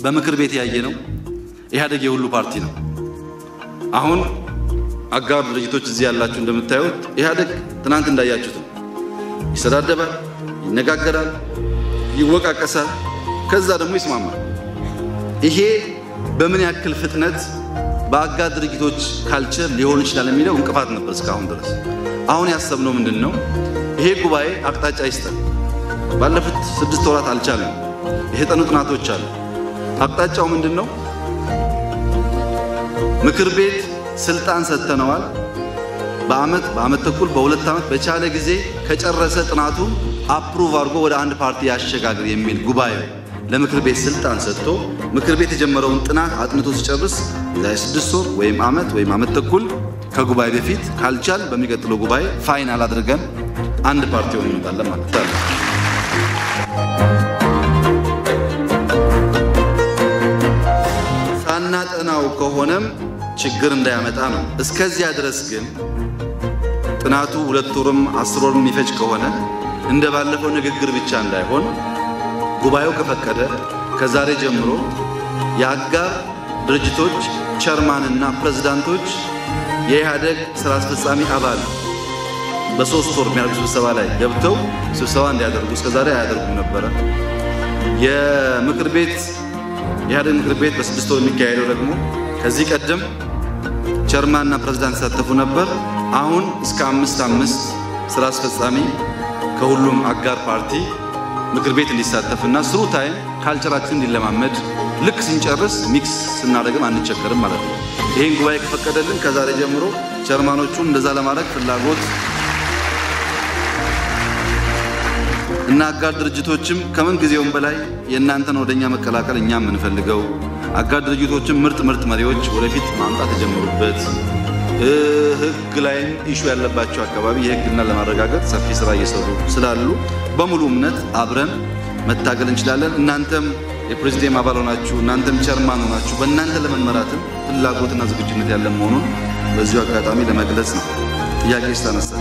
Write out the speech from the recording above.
በምክር ቤት ያየነው ኢህአዴግ የሁሉ ፓርቲ ነው። አሁን አጋር ድርጅቶች እዚህ ያላችሁ እንደምታዩት ኢህአዴግ ትናንት እንዳያችሁት ይሰዳደባል፣ ይነጋገራል፣ ይወቃቀሳል፣ ከዛ ደግሞ ይስማማል። ይሄ በምን ያክል ፍጥነት በአጋር ድርጅቶች ካልቸር ሊሆን ይችላል የሚለው እንቅፋት ነበር እስካሁን ድረስ። አሁን ያሰብነው ምንድነው? ይሄ ጉባኤ አቅጣጫ ይስጠን። ባለፉት 6 ወራት አልቻለም። የተጠኑ ጥናቶች አሉ። አቅጣጫው ምንድነው? ምክር ቤት ስልጣን ሰጥተነዋል። በአመት ተኩል በ2 ዓመት በቻለ ጊዜ ከጨረሰ ጥናቱ አፕሩቭ አድርጎ ወደ አንድ ፓርቲ ያሸጋግር የሚል ጉባኤ ለምክር ቤት ስልጣን ሰጥቶ ምክር ቤት የጀመረውን ጥናት አጥንቶ ሲጨርስ ለ6 ወር ወይም ዓመት ተኩል ከጉባኤ በፊት ካልቻል በሚቀጥለው ጉባኤ ፋይናል አድርገን አንድ ፓርቲ ሆነን እንመጣለን ማለት ነው። ሳናጠናው ከሆነም ችግር እንዳያመጣ ነው። እስከዚያ ድረስ ግን ጥናቱ 2 ወርም 10 ወርም የሚፈጅ ከሆነ እንደባለፈው ንግግር ብቻ እንዳይሆን ጉባኤው ከፈቀደ ከዛሬ ጀምሮ የአጋር ድርጅቶች ቸርማንና ፕሬዝዳንቶች የኢህአዴግ ስራ አስፈጻሚ አባል በ3 ወር የሚያደርጉ ስብሰባ ላይ ገብተው ስብሰባ እንዲያደርጉ እስከዛሬ አያደርጉም ነበር። የኢህአዴግ ምክር ቤት በ6 ወር የሚካሄደው ደግሞ ከዚህ ቀደም ቸርማንና ፕሬዝዳንት ተሳተፉ ነበር። አሁን እስከ 5 ስራ አስፈጻሚ ከሁሉም አጋር ፓርቲ ምክር ቤት እንዲሳተፍና ስሩ ታይም ካልቸራችን እንዲለማመድ ልክ ስንጨርስ ሚክስ ስናደርግም አንቸገርም ማለት ነው። ይሄን ጉባኤ ከፈቀደልን ከዛሬ ጀምሮ ቸርማኖቹን እንደዛ ለማድረግ ፍላጎት እና አጋር ድርጅቶችም ከምን ጊዜውም በላይ የእናንተን ወደኛ መቀላቀል እኛ የምንፈልገው አጋር ድርጅቶችም ምርጥ መሪዎች ወደፊት ማምጣት የጀመሩበት ህግ ላይ ኢሹ ያለባቸው አካባቢ የህግና ለማረጋገጥ ሰፊ ስራ እየሰሩ ስላሉ በሙሉ እምነት አብረን መታገል እንችላለን። እናንተም የፕሬዝዳንት አባል ሆናችሁ እናንተም ቸርማን ሆናችሁ በእናንተ ለመመራትም ፍላጎትና ዝግጁነት ያለ መሆኑን በዚሁ አጋጣሚ ለመግለጽ ነው። ጥያቄ ስታነሳ